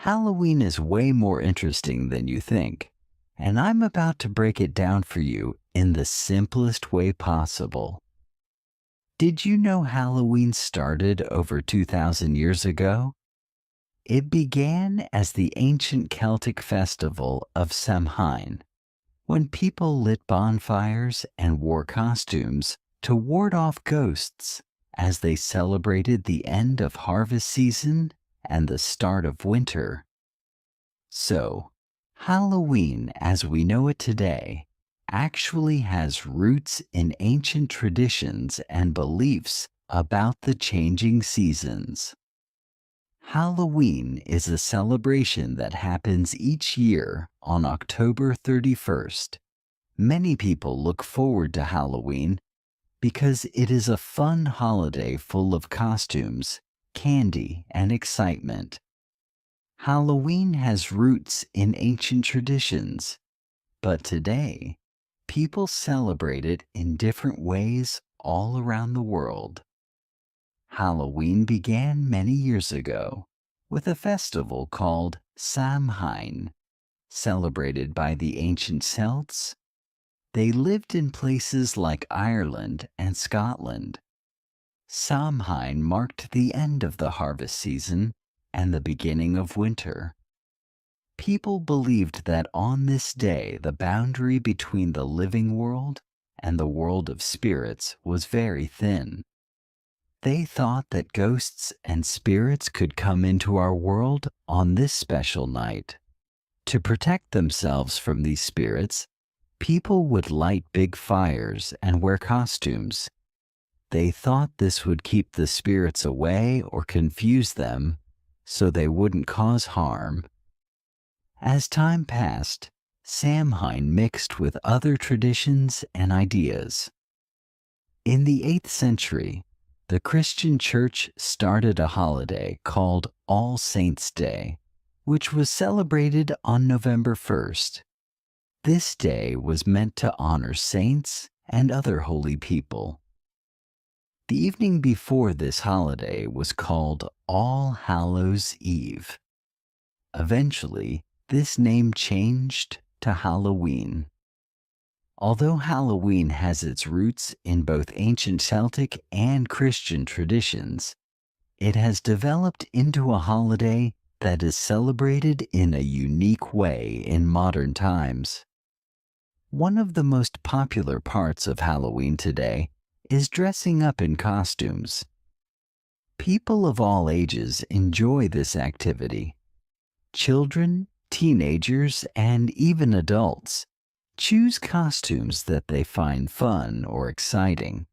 Halloween is way more interesting than you think, and I'm about to break it down for you in the simplest way possible. Did you know Halloween started over 2,000 years ago? It began as the ancient Celtic festival of Samhain, when people lit bonfires and wore costumes to ward off ghosts as they celebrated the end of harvest season and the start of winter. So, Halloween as we know it today actually has roots in ancient traditions and beliefs about the changing seasons. Halloween is a celebration that happens each year on October 31st. Many people look forward to Halloween because it is a fun holiday full of costumes, candy, and excitement. Halloween has roots in ancient traditions, but today, people celebrate it in different ways all around the world. Halloween began many years ago with a festival called Samhain, celebrated by the ancient Celts. They lived in places like Ireland and Scotland. Samhain marked the end of the harvest season and the beginning of winter. People believed that on this day the boundary between the living world and the world of spirits was very thin. They thought that ghosts and spirits could come into our world on this special night. To protect themselves from these spirits, people would light big fires and wear costumes. They thought this would keep the spirits away or confuse them so they wouldn't cause harm. As time passed, Samhain mixed with other traditions and ideas. In the 8th century, the Christian Church started a holiday called All Saints' Day, which was celebrated on November 1st. This day was meant to honor saints and other holy people. The evening before this holiday was called All Hallows' Eve. Eventually, this name changed to Halloween. Although Halloween has its roots in both ancient Celtic and Christian traditions, it has developed into a holiday that is celebrated in a unique way in modern times. One of the most popular parts of Halloween today is dressing up in costumes. People of all ages enjoy this activity. Children, teenagers, and even adults choose costumes that they find fun or exciting.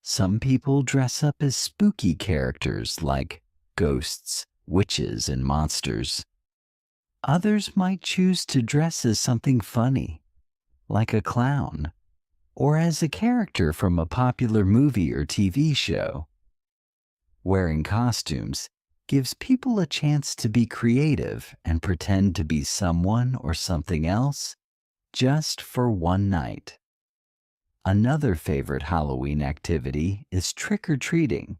Some people dress up as spooky characters like ghosts, witches, and monsters. Others might choose to dress as something funny, like a clown, or as a character from a popular movie or TV show. Wearing costumes gives people a chance to be creative and pretend to be someone or something else just for one night. Another favorite Halloween activity is trick-or-treating.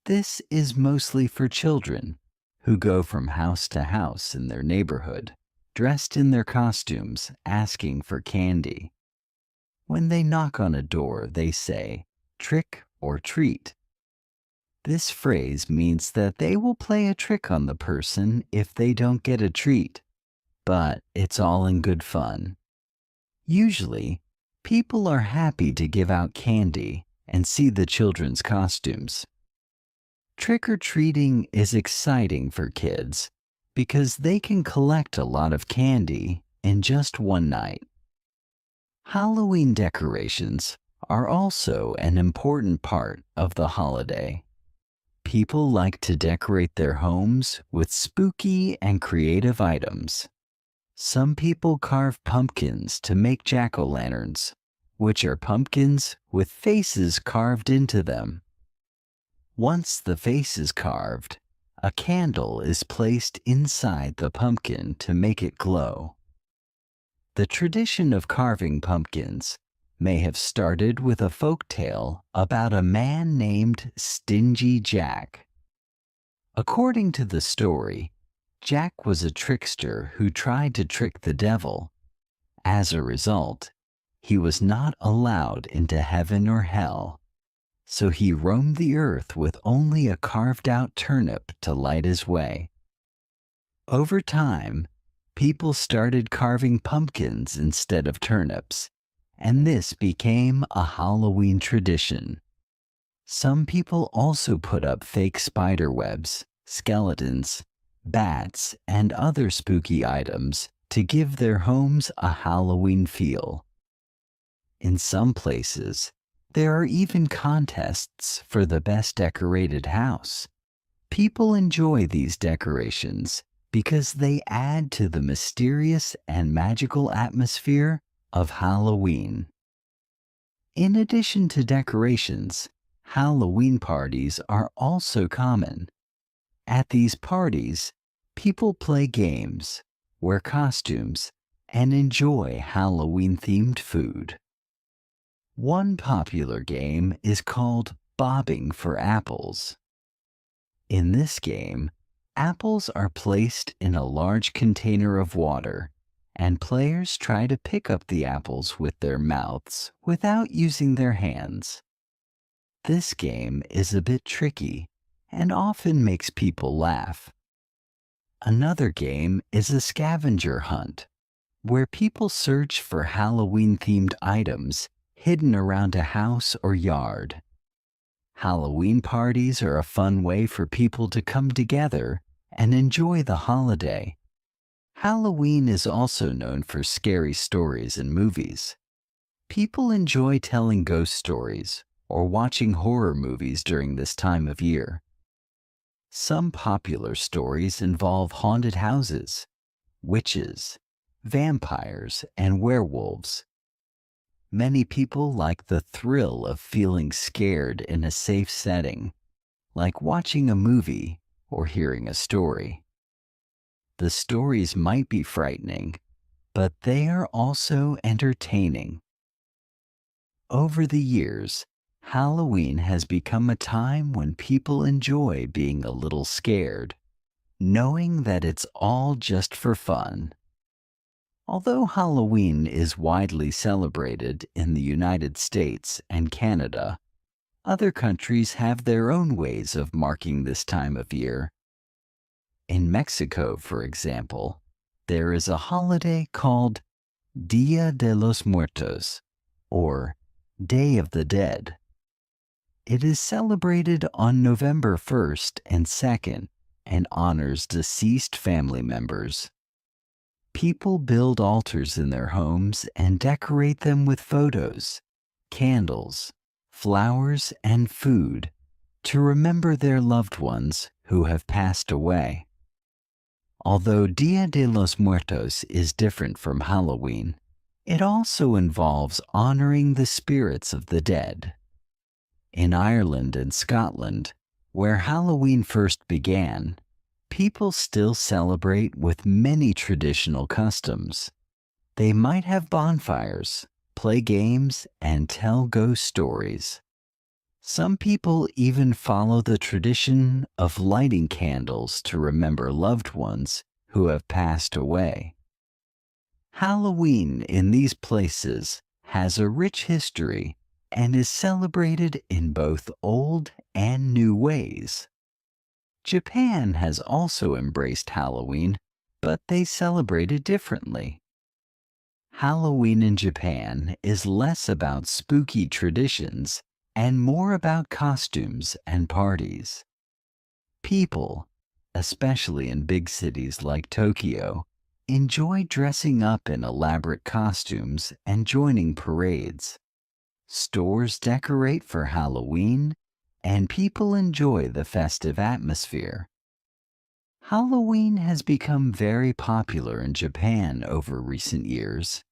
This is mostly for children who go from house to house in their neighborhood, dressed in their costumes, asking for candy. When they knock on a door, they say, "Trick or treat." This phrase means that they will play a trick on the person if they don't get a treat, but it's all in good fun. Usually, people are happy to give out candy and see the children's costumes. Trick-or-treating is exciting for kids because they can collect a lot of candy in just one night. Halloween decorations are also an important part of the holiday. People like to decorate their homes with spooky and creative items. Some people carve pumpkins to make jack-o'-lanterns, which are pumpkins with faces carved into them. Once the face is carved, a candle is placed inside the pumpkin to make it glow. The tradition of carving pumpkins may have started with a folk tale about a man named Stingy Jack. According to the story, Jack was a trickster who tried to trick the devil. As a result, he was not allowed into heaven or hell, so he roamed the earth with only a carved-out turnip to light his way. Over time, people started carving pumpkins instead of turnips, and this became a Halloween tradition. Some people also put up fake spider webs, skeletons, bats, and other spooky items to give their homes a Halloween feel. In some places, there are even contests for the best decorated house. People enjoy these decorations because they add to the mysterious and magical atmosphere of Halloween. In addition to decorations, Halloween parties are also common. At these parties, people play games, wear costumes, and enjoy Halloween-themed food. One popular game is called Bobbing for Apples. In this game, apples are placed in a large container of water, and players try to pick up the apples with their mouths without using their hands. This game is a bit tricky and often makes people laugh. Another game is a scavenger hunt, where people search for Halloween-themed items hidden around a house or yard. Halloween parties are a fun way for people to come together and enjoy the holiday. Halloween is also known for scary stories and movies. People enjoy telling ghost stories or watching horror movies during this time of year. Some popular stories involve haunted houses, witches, vampires, and werewolves. Many people like the thrill of feeling scared in a safe setting, like watching a movie or hearing a story. The stories might be frightening, but they are also entertaining. Over the years, Halloween has become a time when people enjoy being a little scared, knowing that it's all just for fun. Although Halloween is widely celebrated in the United States and Canada, other countries have their own ways of marking this time of year. In Mexico, for example, there is a holiday called Dia de los Muertos, or Day of the Dead. It is celebrated on November 1st and 2nd and honors deceased family members. People build altars in their homes and decorate them with photos, candles, flowers, and food to remember their loved ones who have passed away. Although Dia de los Muertos is different from Halloween, it also involves honoring the spirits of the dead. In Ireland and Scotland, where Halloween first began, people still celebrate with many traditional customs. They might have bonfires, play games, and tell ghost stories. Some people even follow the tradition of lighting candles to remember loved ones who have passed away. Halloween in these places has a rich history and is celebrated in both old and new ways. Japan has also embraced Halloween, but they celebrate it differently. Halloween in Japan is less about spooky traditions and more about costumes and parties. People, especially in big cities like Tokyo, enjoy dressing up in elaborate costumes and joining parades. Stores decorate for Halloween, and people enjoy the festive atmosphere. Halloween has become very popular in Japan over recent years,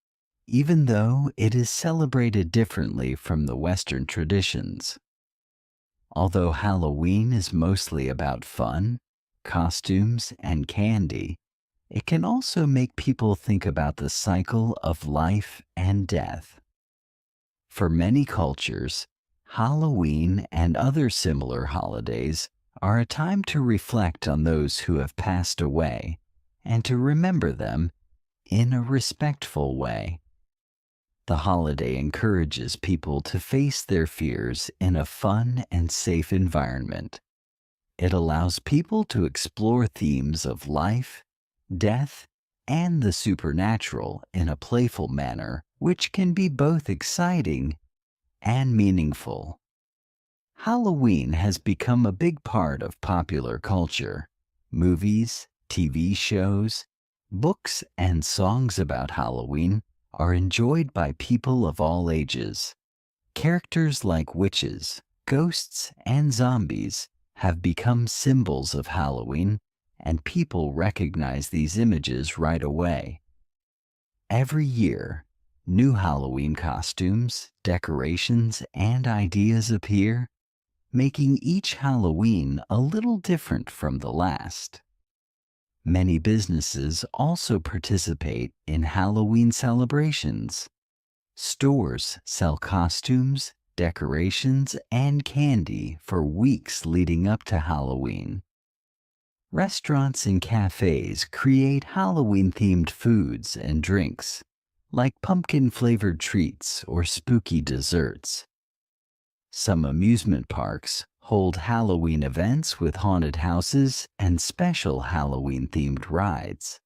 even though it is celebrated differently from the Western traditions. Although Halloween is mostly about fun, costumes, and candy, it can also make people think about the cycle of life and death. For many cultures, Halloween and other similar holidays are a time to reflect on those who have passed away and to remember them in a respectful way. The holiday encourages people to face their fears in a fun and safe environment. It allows people to explore themes of life, death, and the supernatural in a playful manner, which can be both exciting and meaningful. Halloween has become a big part of popular culture. Movies, TV shows, books, and songs about Halloween are enjoyed by people of all ages. Characters like witches, ghosts, and zombies have become symbols of Halloween, and people recognize these images right away. Every year, new Halloween costumes, decorations, and ideas appear, making each Halloween a little different from the last. Many businesses also participate in Halloween celebrations. Stores sell costumes, decorations, and candy for weeks leading up to Halloween. Restaurants and cafes create Halloween-themed foods and drinks, like pumpkin-flavored treats or spooky desserts. Some amusement parks hold Halloween events with haunted houses and special Halloween-themed rides.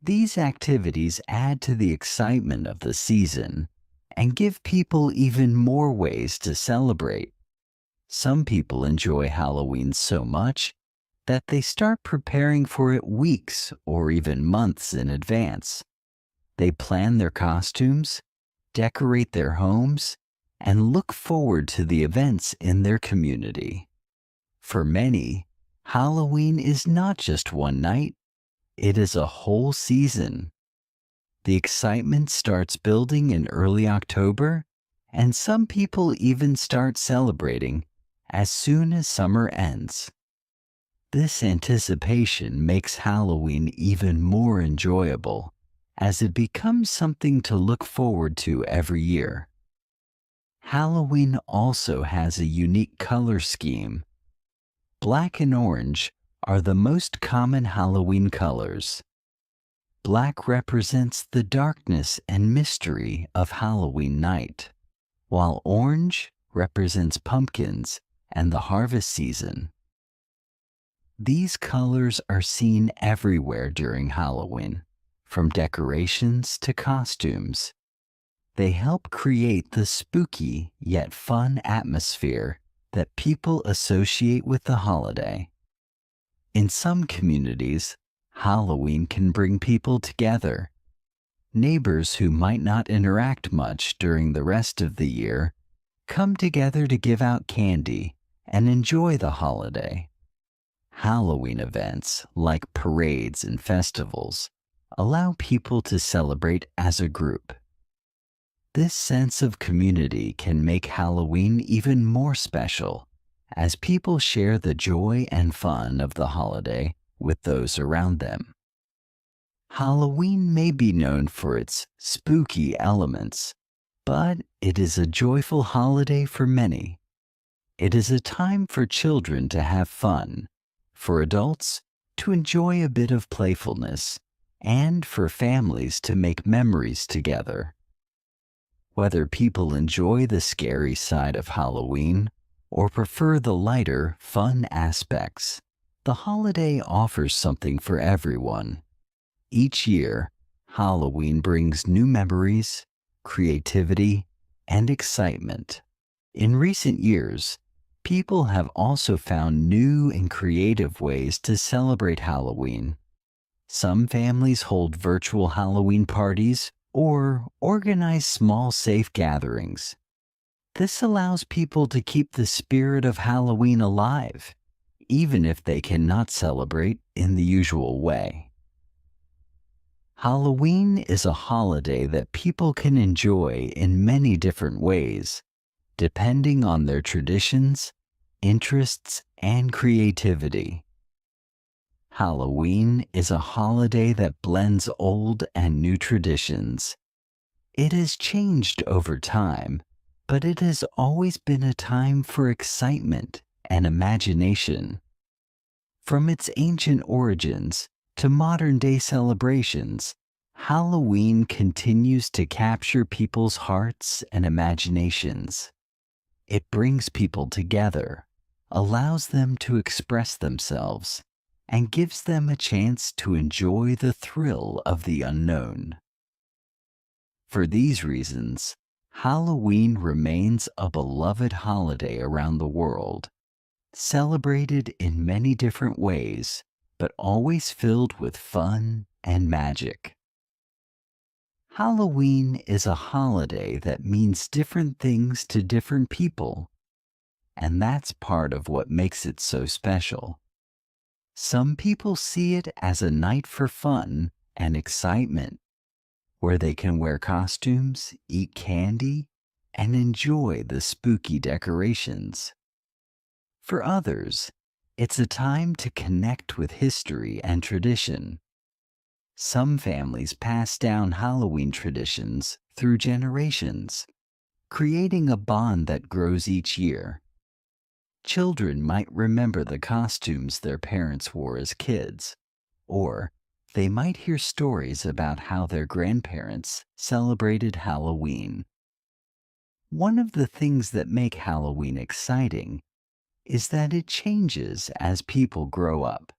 These activities add to the excitement of the season and give people even more ways to celebrate. Some people enjoy Halloween so much that they start preparing for it weeks or even months in advance. They plan their costumes, decorate their homes, and look forward to the events in their community. For many, Halloween is not just one night, it is a whole season. The excitement starts building in early October, and some people even start celebrating as soon as summer ends. This anticipation makes Halloween even more enjoyable, as it becomes something to look forward to every year. Halloween also has a unique color scheme. Black and orange are the most common Halloween colors. Black represents the darkness and mystery of Halloween night, while orange represents pumpkins and the harvest season. These colors are seen everywhere during Halloween, from decorations to costumes. They help create the spooky yet fun atmosphere that people associate with the holiday. In some communities, Halloween can bring people together. Neighbors who might not interact much during the rest of the year come together to give out candy and enjoy the holiday. Halloween events, like parades and festivals, allow people to celebrate as a group. This sense of community can make Halloween even more special, as people share the joy and fun of the holiday with those around them. Halloween may be known for its spooky elements, but it is a joyful holiday for many. It is a time for children to have fun, for adults to enjoy a bit of playfulness, and for families to make memories together. Whether people enjoy the scary side of Halloween or prefer the lighter, fun aspects, the holiday offers something for everyone. Each year, Halloween brings new memories, creativity, and excitement. In recent years, people have also found new and creative ways to celebrate Halloween. Some families hold virtual Halloween parties or organize small, safe gatherings. This allows people to keep the spirit of Halloween alive, even if they cannot celebrate in the usual way. Halloween is a holiday that people can enjoy in many different ways, depending on their traditions, interests, and creativity. Halloween is a holiday that blends old and new traditions. It has changed over time, but it has always been a time for excitement and imagination. From its ancient origins to modern-day celebrations, Halloween continues to capture people's hearts and imaginations. It brings people together, allows them to express themselves, and gives them a chance to enjoy the thrill of the unknown. For these reasons, Halloween remains a beloved holiday around the world, celebrated in many different ways, but always filled with fun and magic. Halloween is a holiday that means different things to different people, and that's part of what makes it so special. Some people see it as a night for fun and excitement, where they can wear costumes, eat candy, and enjoy the spooky decorations. For others, it's a time to connect with history and tradition. Some families pass down Halloween traditions through generations, creating a bond that grows each year. Children might remember the costumes their parents wore as kids, or they might hear stories about how their grandparents celebrated Halloween. One of the things that make Halloween exciting is that it changes as people grow up.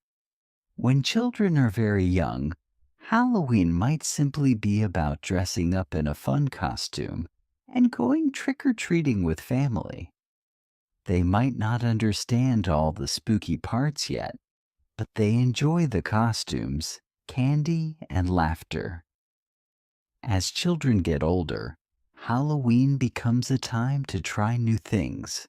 When children are very young, Halloween might simply be about dressing up in a fun costume and going trick-or-treating with family. They might not understand all the spooky parts yet, but they enjoy the costumes, candy, and laughter. As children get older, Halloween becomes a time to try new things.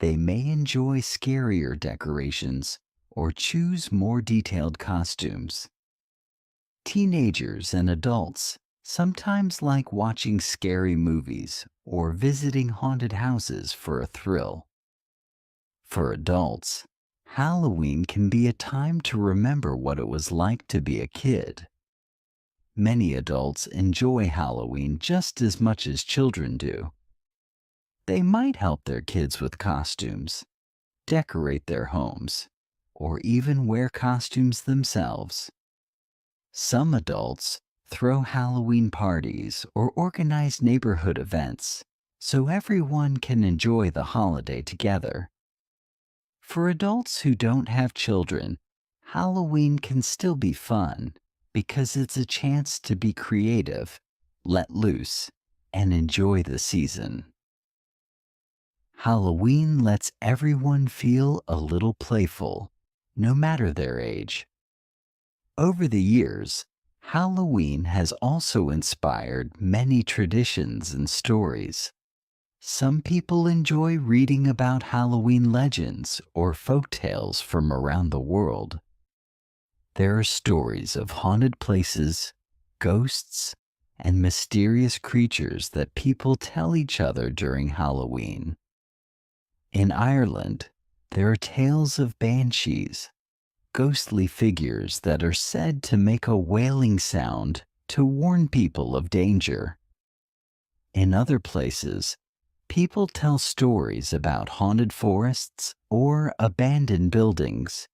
They may enjoy scarier decorations or choose more detailed costumes. Teenagers and adults sometimes like watching scary movies or visiting haunted houses for a thrill. For adults, Halloween can be a time to remember what it was like to be a kid. Many adults enjoy Halloween just as much as children do. They might help their kids with costumes, decorate their homes, or even wear costumes themselves. Some adults throw Halloween parties or organize neighborhood events so everyone can enjoy the holiday together. For adults who don't have children, Halloween can still be fun because it's a chance to be creative, let loose, and enjoy the season. Halloween lets everyone feel a little playful, no matter their age. Over the years, Halloween has also inspired many traditions and stories. Some people enjoy reading about Halloween legends or folk tales from around the world. There are stories of haunted places, ghosts, and mysterious creatures that people tell each other during Halloween. In Ireland, there are tales of banshees, ghostly figures that are said to make a wailing sound to warn people of danger. In other places, people tell stories about haunted forests or abandoned buildings.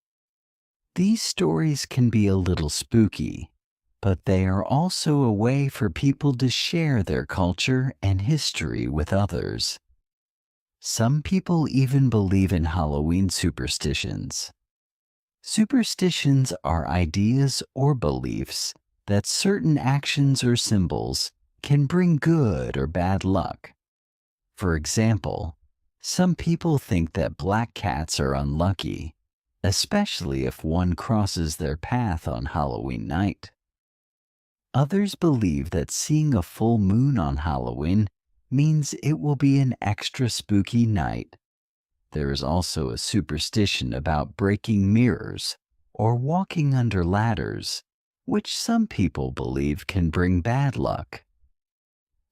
These stories can be a little spooky, but they are also a way for people to share their culture and history with others. Some people even believe in Halloween superstitions. Superstitions are ideas or beliefs that certain actions or symbols can bring good or bad luck. For example, some people think that black cats are unlucky, especially if one crosses their path on Halloween night. Others believe that seeing a full moon on Halloween means it will be an extra spooky night. There is also a superstition about breaking mirrors or walking under ladders, which some people believe can bring bad luck.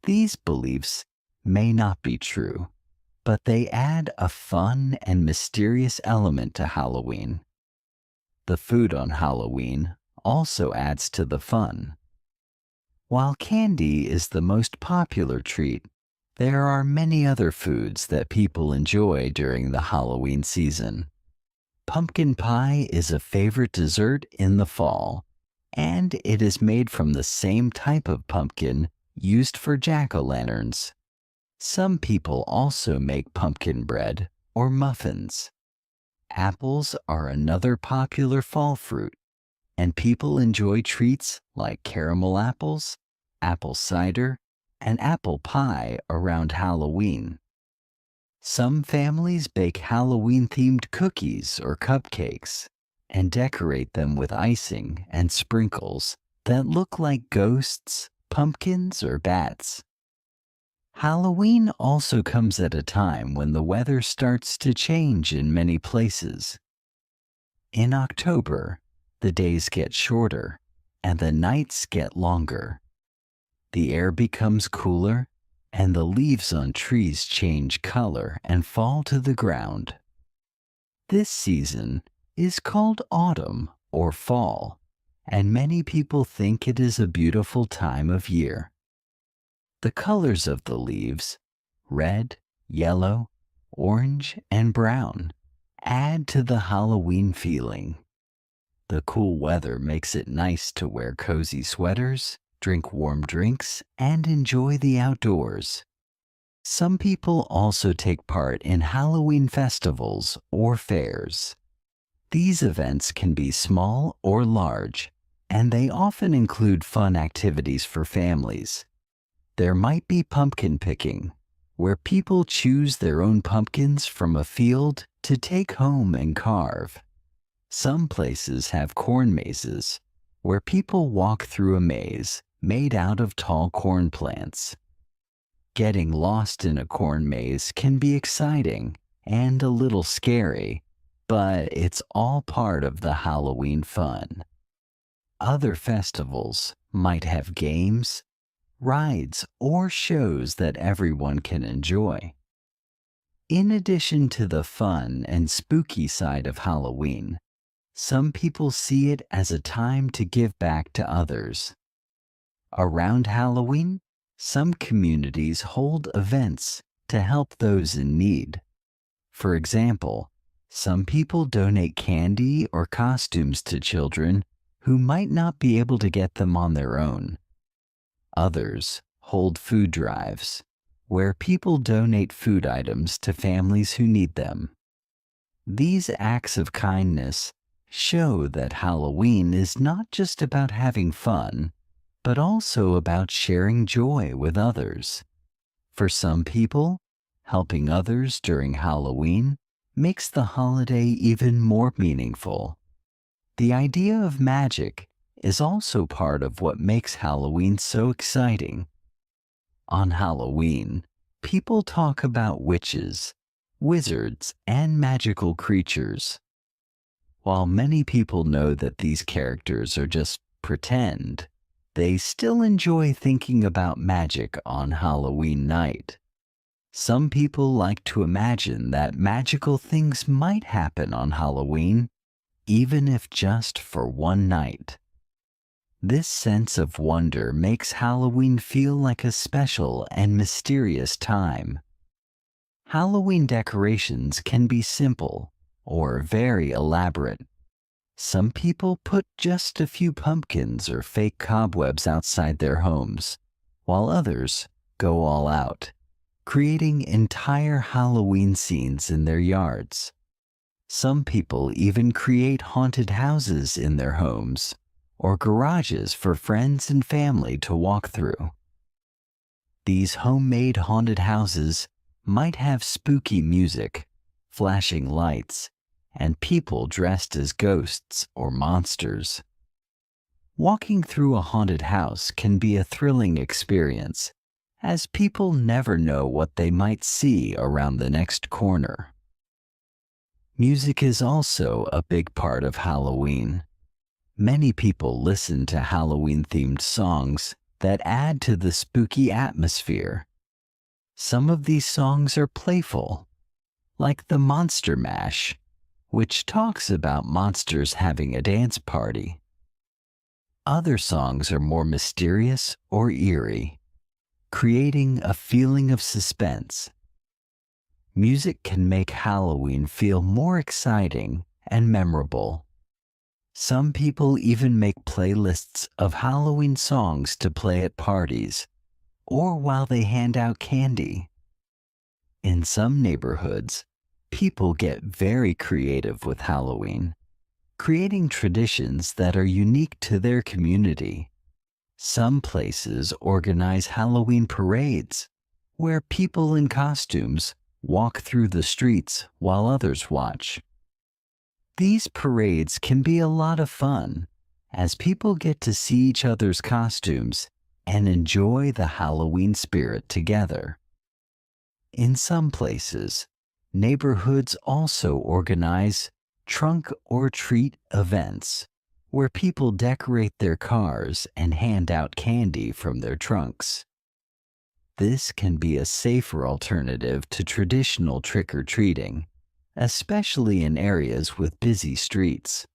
These beliefs may not be true, but they add a fun and mysterious element to Halloween. The food on Halloween also adds to the fun. While candy is the most popular treat, There are many other foods that people enjoy during the Halloween season. Pumpkin pie is a favorite dessert in the fall, and it is made from the same type of pumpkin used for jack-o'-lanterns. Some people also make pumpkin bread or muffins. Apples are another popular fall fruit, and people enjoy treats like caramel apples, apple cider, and apple pie around Halloween. Some families bake Halloween-themed cookies or cupcakes and decorate them with icing and sprinkles that look like ghosts, pumpkins, or bats. Halloween also comes at a time when the weather starts to change in many places. In October, the days get shorter and the nights get longer. The air becomes cooler and the leaves on trees change color and fall to the ground. This season is called autumn or fall, and many people think it is a beautiful time of year. The colors of the leaves, red, yellow, orange, and brown, add to the Halloween feeling. The cool weather makes it nice to wear cozy sweaters, drink warm drinks, and enjoy the outdoors. Some people also take part in Halloween festivals or fairs. These events can be small or large, and they often include fun activities for families. There might be pumpkin picking, where people choose their own pumpkins from a field to take home and carve. Some places have corn mazes, where people walk through a maze made out of tall corn plants. Getting lost in a corn maze can be exciting and a little scary, but it's all part of the Halloween fun. Other festivals might have games, rides, or shows that everyone can enjoy. In addition to the fun and spooky side of Halloween, some people see it as a time to give back to others. Around Halloween, some communities hold events to help those in need. For example, some people donate candy or costumes to children who might not be able to get them on their own. Others hold food drives, where people donate food items to families who need them. These acts of kindness show that Halloween is not just about having fun, but also about sharing joy with others. For some people, helping others during Halloween makes the holiday even more meaningful. The idea of magic is also part of what makes Halloween so exciting. On Halloween, people talk about witches, wizards, and magical creatures. While many people know that these characters are just pretend, they still enjoy thinking about magic on Halloween night. Some people like to imagine that magical things might happen on Halloween, even if just for one night. This sense of wonder makes Halloween feel like a special and mysterious time. Halloween decorations can be simple or very elaborate. Some people put just a few pumpkins or fake cobwebs outside their homes, while others go all out, creating entire Halloween scenes in their yards. Some people even create haunted houses in their homes or garages for friends and family to walk through. These homemade haunted houses might have spooky music, flashing lights, and people dressed as ghosts or monsters. Walking through a haunted house can be a thrilling experience, as people never know what they might see around the next corner. Music is also a big part of Halloween. Many people listen to Halloween-themed songs that add to the spooky atmosphere. Some of these songs are playful, like the Monster Mash, which talks about monsters having a dance party. Other songs are more mysterious or eerie, creating a feeling of suspense. Music can make Halloween feel more exciting and memorable. Some people even make playlists of Halloween songs to play at parties or while they hand out candy. In some neighborhoods, people get very creative with Halloween, creating traditions that are unique to their community. Some places organize Halloween parades where people in costumes walk through the streets while others watch. These parades can be a lot of fun as people get to see each other's costumes and enjoy the Halloween spirit together. In some places, neighborhoods also organize trunk or treat events where people decorate their cars and hand out candy from their trunks. This can be a safer alternative to traditional trick-or-treating, especially in areas with busy streets.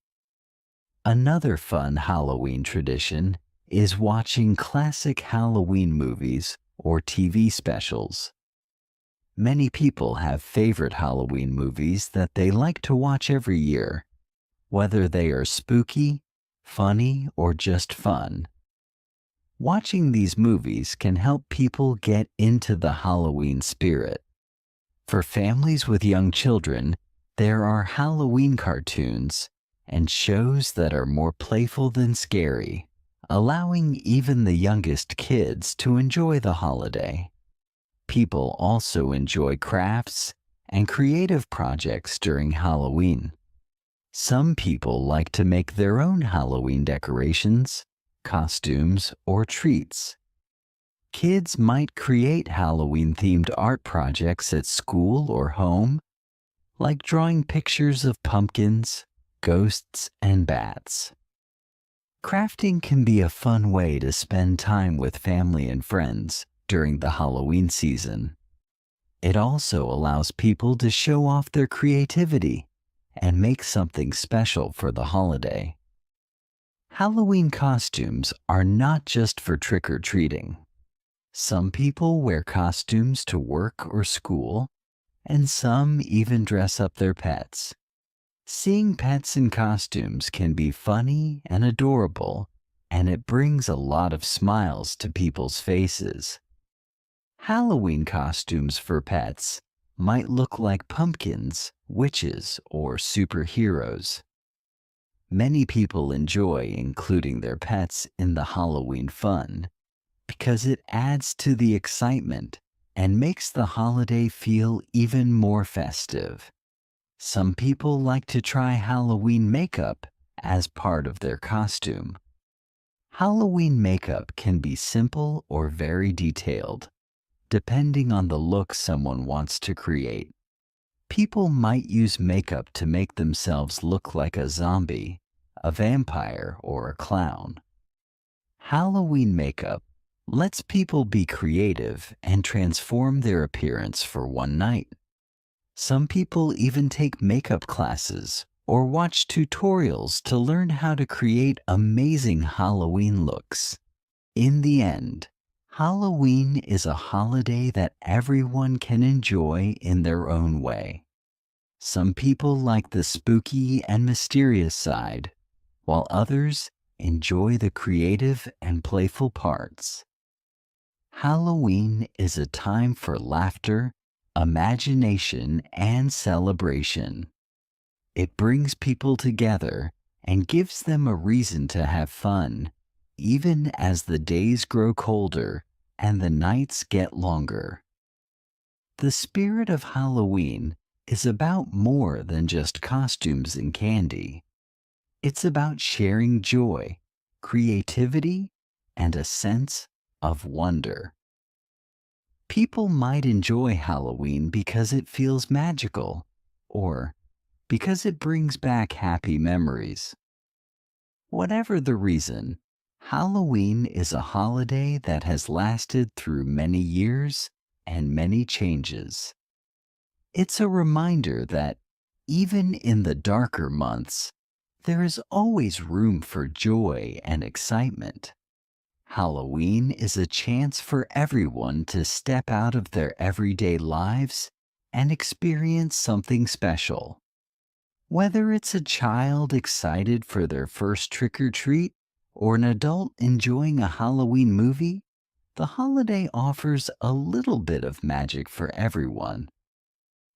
Another fun Halloween tradition is watching classic Halloween movies or TV specials. Many people have favorite Halloween movies that they like to watch every year, whether they are spooky, funny, or just fun. Watching these movies can help people get into the Halloween spirit. For families with young children, there are Halloween cartoons and shows that are more playful than scary, allowing even the youngest kids to enjoy the holiday. People also enjoy crafts and creative projects during Halloween. Some people like to make their own Halloween decorations, costumes, or treats. Kids might create Halloween-themed art projects at school or home, like drawing pictures of pumpkins, ghosts, and bats. Crafting can be a fun way to spend time with family and friends during the Halloween season. It also allows people to show off their creativity and make something special for the holiday. Halloween costumes are not just for trick-or-treating. Some people wear costumes to work or school, and some even dress up their pets. Seeing pets in costumes can be funny and adorable, and it brings a lot of smiles to people's faces. Halloween costumes for pets might look like pumpkins, witches, or superheroes. Many people enjoy including their pets in the Halloween fun because it adds to the excitement and makes the holiday feel even more festive. Some people like to try Halloween makeup as part of their costume. Halloween makeup can be simple or very detailed, depending on the look someone wants to create. People might use makeup to make themselves look like a zombie, a vampire, or a clown. Halloween makeup lets people be creative and transform their appearance for one night. Some people even take makeup classes or watch tutorials to learn how to create amazing Halloween looks. In the end, Halloween is a holiday that everyone can enjoy in their own way. Some people like the spooky and mysterious side, while others enjoy the creative and playful parts. Halloween is a time for laughter, imagination, and celebration. It brings people together and gives them a reason to have fun, even as the days grow colder and the nights get longer. The spirit of Halloween is about more than just costumes and candy. It's about sharing joy, creativity, and a sense of wonder. People might enjoy Halloween because it feels magical, or because it brings back happy memories. Whatever the reason, Halloween is a holiday that has lasted through many years and many changes. It's a reminder that even in the darker months, there is always room for joy and excitement. Halloween is a chance for everyone to step out of their everyday lives and experience something special. Whether it's a child excited for their first trick or treat or an adult enjoying a Halloween movie, the holiday offers a little bit of magic for everyone.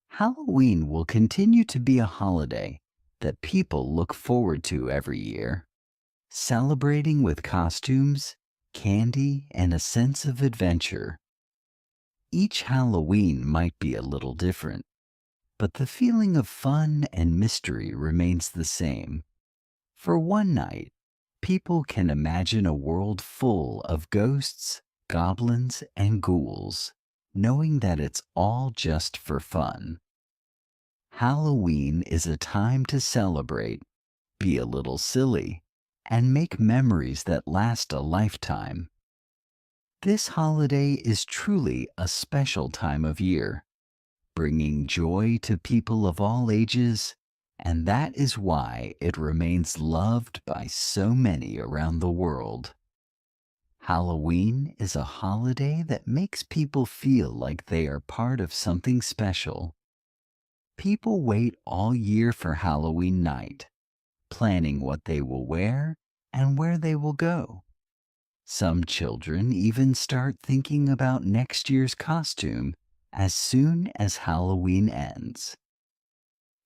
Halloween will continue to be a holiday that people look forward to every year, celebrating with costumes, candy, and a sense of adventure. Each Halloween might be a little different, but the feeling of fun and mystery remains the same. For one night, people can imagine a world full of ghosts, goblins, and ghouls, knowing that it's all just for fun. Halloween is a time to celebrate, be a little silly, and make memories that last a lifetime. This holiday is truly a special time of year, bringing joy to people of all ages, and that is why it remains loved by so many around the world. Halloween is a holiday that makes people feel like they are part of something special. People wait all year for Halloween night, planning what they will wear and where they will go. Some children even start thinking about next year's costume as soon as Halloween ends.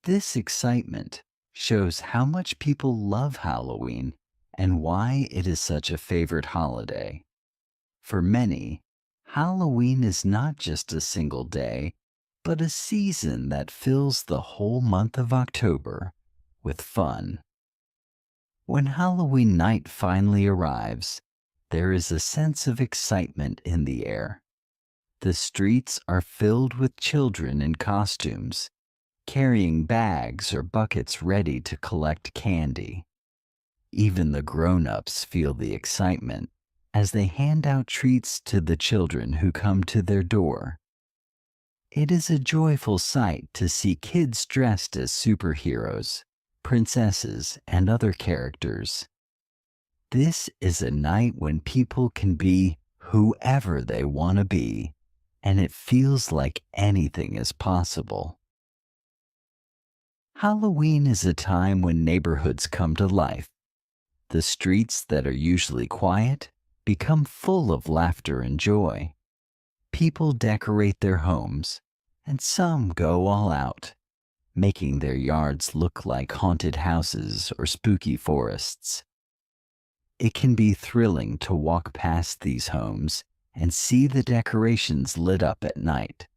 This excitement shows how much people love Halloween and why it is such a favorite holiday. For many, Halloween is not just a single day, but a season that fills the whole month of October with fun. When Halloween night finally arrives, there is a sense of excitement in the air. The streets are filled with children in costumes, carrying bags or buckets ready to collect candy. Even the grown-ups feel the excitement as they hand out treats to the children who come to their door. It is a joyful sight to see kids dressed as superheroes, princesses, and other characters. This is a night when people can be whoever they want to be, and it feels like anything is possible. Halloween is a time when neighborhoods come to life. The streets that are usually quiet become full of laughter and joy. People decorate their homes, and some go all out, making their yards look like haunted houses or spooky forests. It can be thrilling to walk past these homes and see the decorations lit up at night.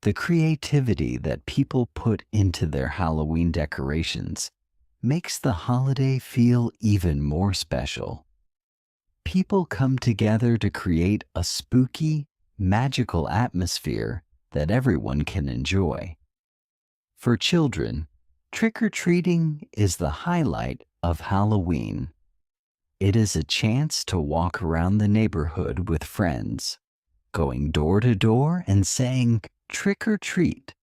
The creativity that people put into their Halloween decorations makes the holiday feel even more special. People come together to create a spooky, magical atmosphere that everyone can enjoy. For children, trick-or-treating is the highlight of Halloween. It is a chance to walk around the neighborhood with friends, going door to door and saying, "Trick or treat."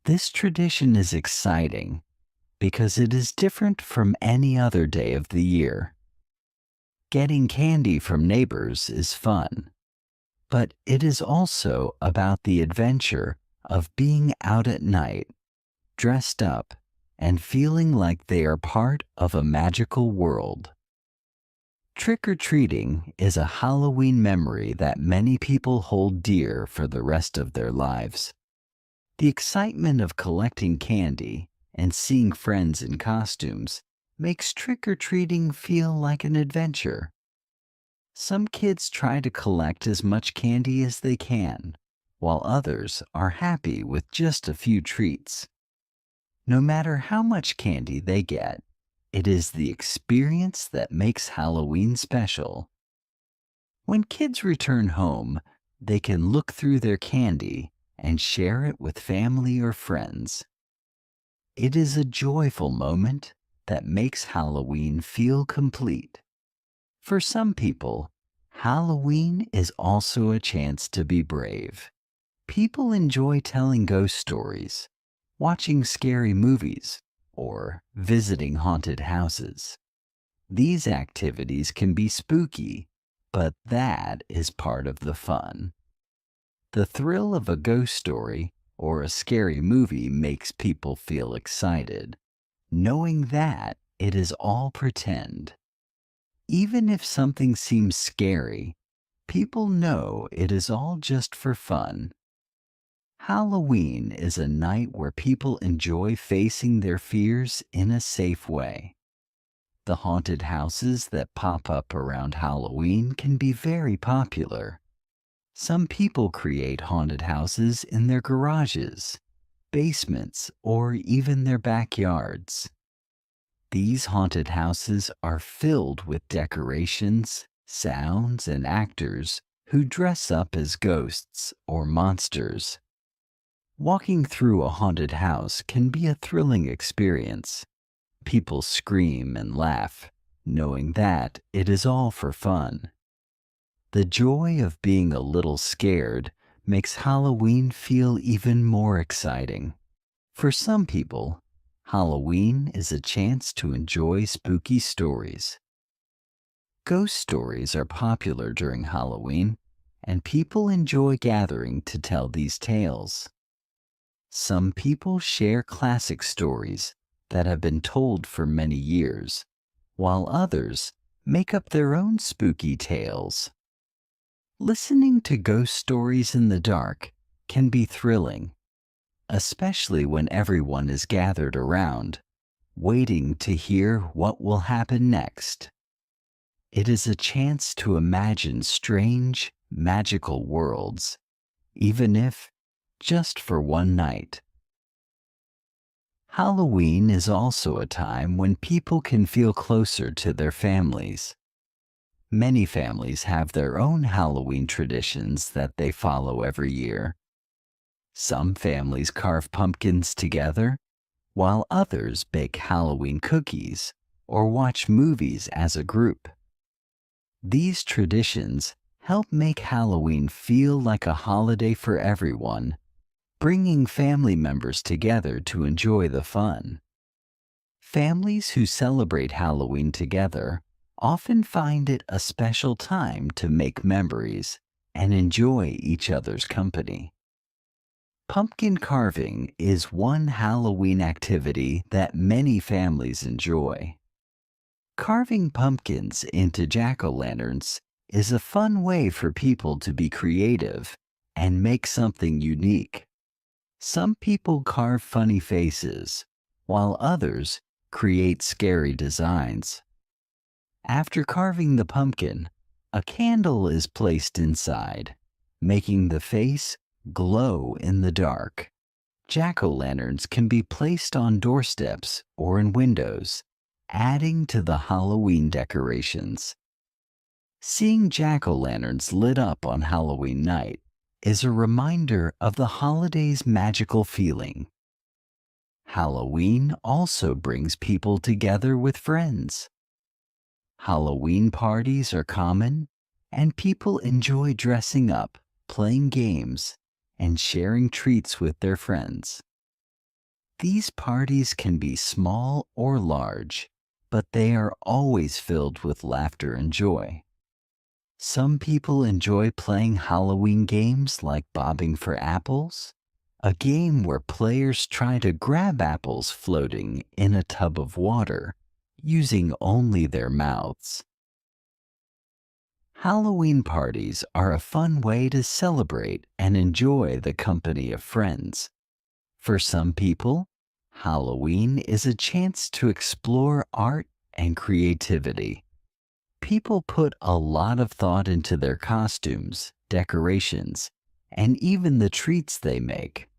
This tradition is exciting because it is different from any other day of the year. Getting candy from neighbors is fun, but it is also about the adventure of being out at night, dressed up, and feeling like they are part of a magical world. Trick-or-treating is a Halloween memory that many people hold dear for the rest of their lives. The excitement of collecting candy and seeing friends in costumes makes trick-or-treating feel like an adventure. Some kids try to collect as much candy as they can, while others are happy with just a few treats. No matter how much candy they get, it is the experience that makes Halloween special. When kids return home, they can look through their candy and share it with family or friends. It is a joyful moment that makes Halloween feel complete. For some people, Halloween is also a chance to be brave. People enjoy telling ghost stories, watching scary movies, or visiting haunted houses. These activities can be spooky, but that is part of the fun. The thrill of a ghost story or a scary movie makes people feel excited, knowing that it is all pretend. Even if something seems scary, people know it is all just for fun. Halloween is a night where people enjoy facing their fears in a safe way. The haunted houses that pop up around Halloween can be very popular. Some people create haunted houses in their garages, basements, or even their backyards. These haunted houses are filled with decorations, sounds, and actors who dress up as ghosts or monsters. Walking through a haunted house can be a thrilling experience. People scream and laugh, knowing that it is all for fun. The joy of being a little scared makes Halloween feel even more exciting. For some people, Halloween is a chance to enjoy spooky stories. Ghost stories are popular during Halloween, and people enjoy gathering to tell these tales. Some people share classic stories that have been told for many years, while others make up their own spooky tales. Listening to ghost stories in the dark can be thrilling, especially when everyone is gathered around, waiting to hear what will happen next. It is a chance to imagine strange, magical worlds, even if just for one night. Halloween is also a time when people can feel closer to their families. Many families have their own Halloween traditions that they follow every year. Some families carve pumpkins together, while others bake Halloween cookies or watch movies as a group. These traditions help make Halloween feel like a holiday for everyone, bringing family members together to enjoy the fun. Families who celebrate Halloween together often find it a special time to make memories and enjoy each other's company. Pumpkin carving is one Halloween activity that many families enjoy. Carving pumpkins into jack-o'-lanterns is a fun way for people to be creative and make something unique. Some people carve funny faces, while others create scary designs. After carving the pumpkin, a candle is placed inside, making the face glow in the dark. Jack-o'-lanterns can be placed on doorsteps or in windows, adding to the Halloween decorations. Seeing jack-o'-lanterns lit up on Halloween night is a reminder of the holiday's magical feeling. Halloween also brings people together with friends. Halloween parties are common, and people enjoy dressing up, playing games, and sharing treats with their friends. These parties can be small or large, but they are always filled with laughter and joy. Some people enjoy playing Halloween games like bobbing for apples, a game where players try to grab apples floating in a tub of water using only their mouths. Halloween parties are a fun way to celebrate and enjoy the company of friends. For some people, Halloween is a chance to explore art and creativity. People put a lot of thought into their costumes, decorations, and even the treats they make.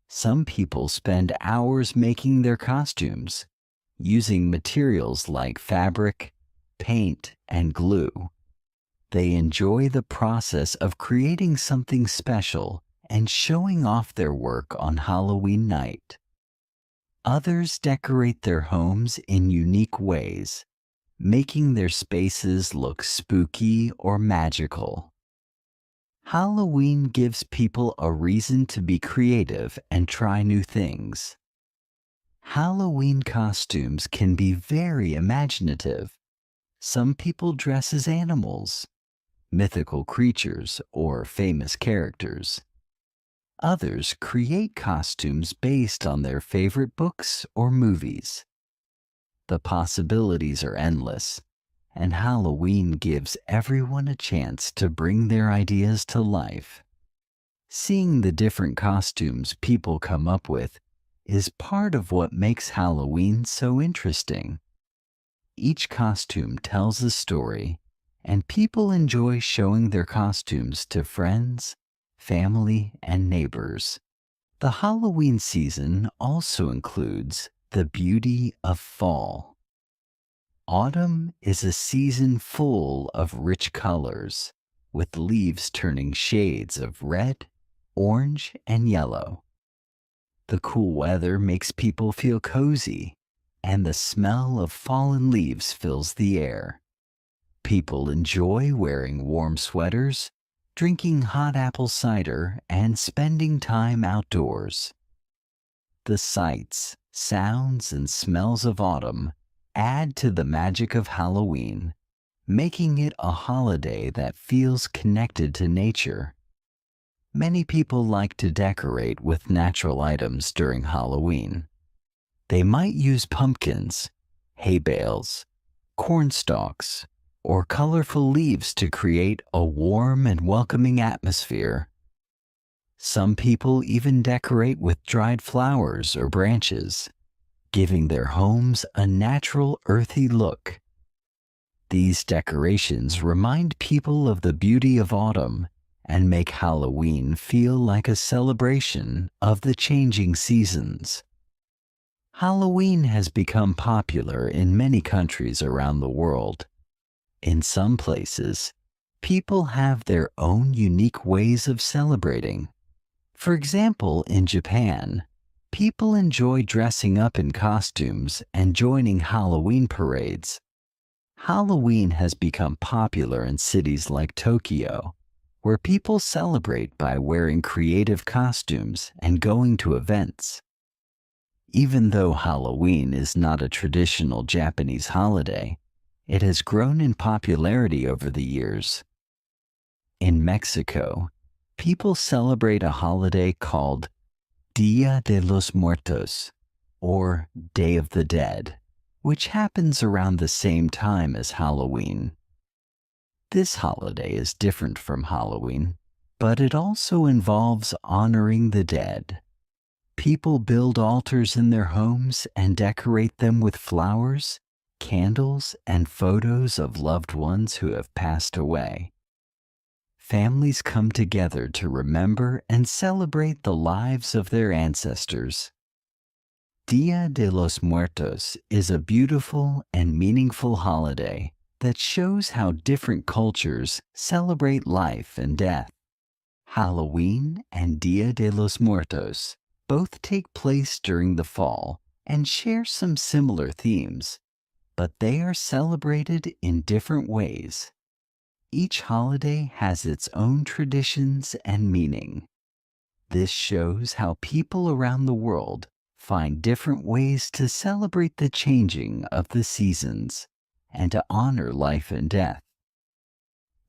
Some people spend hours making their costumes, using materials like fabric, paint, and glue. They enjoy the process of creating something special and showing off their work on Halloween night. Others decorate their homes in unique ways, making their spaces look spooky or magical. Halloween gives people a reason to be creative and try new things. Halloween costumes can be very imaginative. Some people dress as animals, mythical creatures, or famous characters. Others create costumes based on their favorite books or movies. The possibilities are endless, and Halloween gives everyone a chance to bring their ideas to life. Seeing the different costumes people come up with is part of what makes Halloween so interesting. Each costume tells a story, and people enjoy showing their costumes to friends, family, and neighbors. The Halloween season also includes the beauty of fall. Autumn is a season full of rich colors, with leaves turning shades of red, orange, and yellow. The cool weather makes people feel cozy, and the smell of fallen leaves fills the air. People enjoy wearing warm sweaters, drinking hot apple cider, and spending time outdoors. The sights, sounds, and smells of autumn add to the magic of Halloween, making it a holiday that feels connected to nature. Many people like to decorate with natural items during Halloween. They might use pumpkins, hay bales, corn stalks, or colorful leaves to create a warm and welcoming atmosphere. Some people even decorate with dried flowers or branches, giving their homes a natural earthy look. These decorations remind people of the beauty of autumn and make Halloween feel like a celebration of the changing seasons. Halloween has become popular in many countries around the world. In some places, people have their own unique ways of celebrating. For example, in Japan, people enjoy dressing up in costumes and joining Halloween parades. Halloween has become popular in cities like Tokyo, where people celebrate by wearing creative costumes and going to events. Even though Halloween is not a traditional Japanese holiday, it has grown in popularity over the years. In Mexico, people celebrate a holiday called Dia de los Muertos, or Day of the Dead, which happens around the same time as Halloween. This holiday is different from Halloween, but it also involves honoring the dead. People build altars in their homes and decorate them with flowers, candles, and photos of loved ones who have passed away. Families come together to remember and celebrate the lives of their ancestors. Dia de los Muertos is a beautiful and meaningful holiday that shows how different cultures celebrate life and death. Halloween and Dia de los Muertos both take place during the fall and share some similar themes, but they are celebrated in different ways. Each holiday has its own traditions and meaning. This shows how people around the world find different ways to celebrate the changing of the seasons and to honor life and death.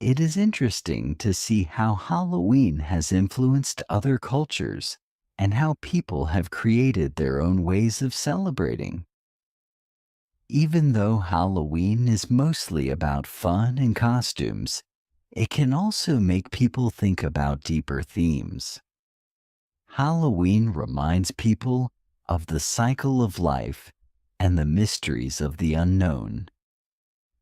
It is interesting to see how Halloween has influenced other cultures and how people have created their own ways of celebrating. Even though Halloween is mostly about fun and costumes, it can also make people think about deeper themes. Halloween reminds people of the cycle of life and the mysteries of the unknown.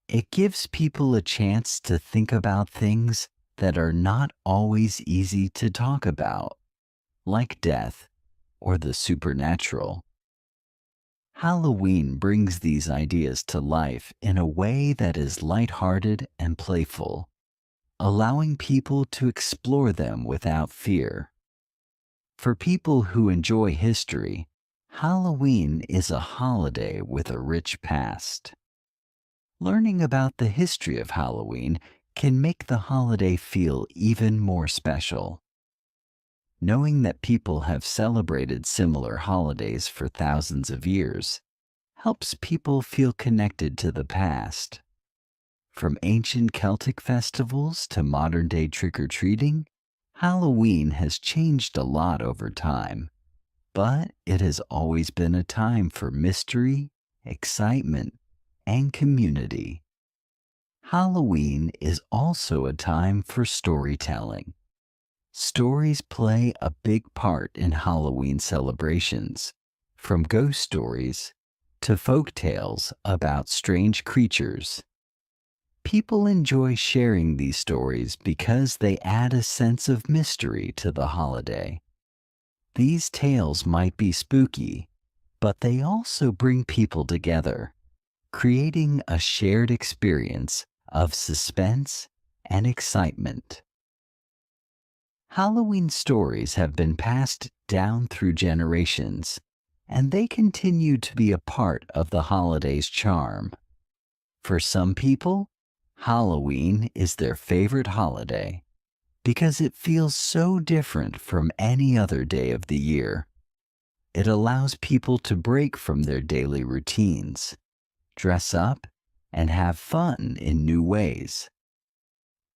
It gives people a chance to think about things that are not always easy to talk about, like death or the supernatural. Halloween brings these ideas to life in a way that is lighthearted and playful, allowing people to explore them without fear. For people who enjoy history, Halloween is a holiday with a rich past. Learning about the history of Halloween can make the holiday feel even more special. Knowing that people have celebrated similar holidays for thousands of years helps people feel connected to the past. From ancient Celtic festivals to modern-day trick-or-treating, Halloween has changed a lot over time, but it has always been a time for mystery, excitement, and community. Halloween is also a time for storytelling. Stories play a big part in Halloween celebrations, from ghost stories to folk tales about strange creatures. People enjoy sharing these stories because they add a sense of mystery to the holiday. These tales might be spooky, but they also bring people together, creating a shared experience of suspense and excitement. Halloween stories have been passed down through generations, and they continue to be a part of the holiday's charm. For some people, Halloween is their favorite holiday because it feels so different from any other day of the year. It allows people to break from their daily routines, dress up, and have fun in new ways.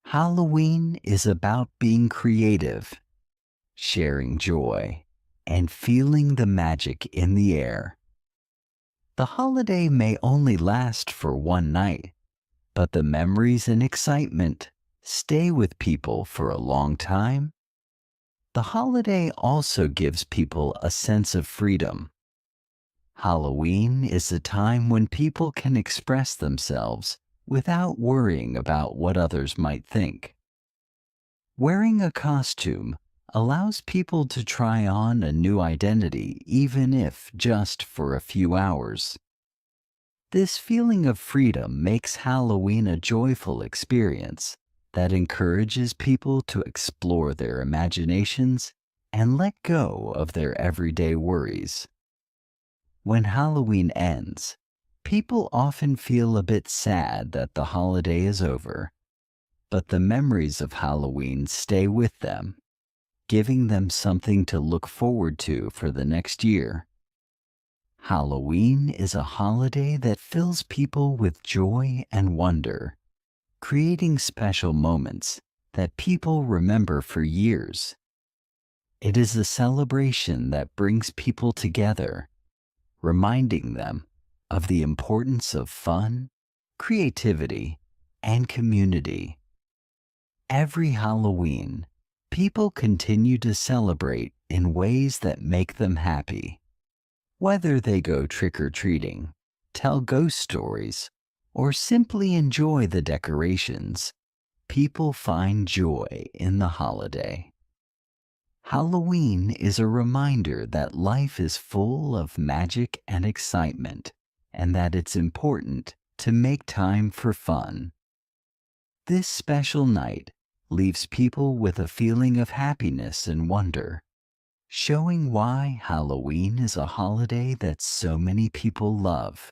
Halloween is about being creative, sharing joy, and feeling the magic in the air. The holiday may only last for one night, but the memories and excitement stay with people for a long time. The holiday also gives people a sense of freedom. Halloween is a time when people can express themselves without worrying about what others might think. Wearing a costume allows people to try on a new identity, even if just for a few hours. This feeling of freedom makes Halloween a joyful experience that encourages people to explore their imaginations and let go of their everyday worries. When Halloween ends, people often feel a bit sad that the holiday is over, but the memories of Halloween stay with them, giving them something to look forward to for the next year. Halloween is a holiday that fills people with joy and wonder, creating special moments that people remember for years. It is a celebration that brings people together, reminding them of the importance of fun, creativity, and community. Every Halloween, people continue to celebrate in ways that make them happy. Whether they go trick-or-treating, tell ghost stories, or simply enjoy the decorations, people find joy in the holiday. Halloween is a reminder that life is full of magic and excitement, and that it's important to make time for fun. This special night leaves people with a feeling of happiness and wonder, showing why Halloween is a holiday that so many people love.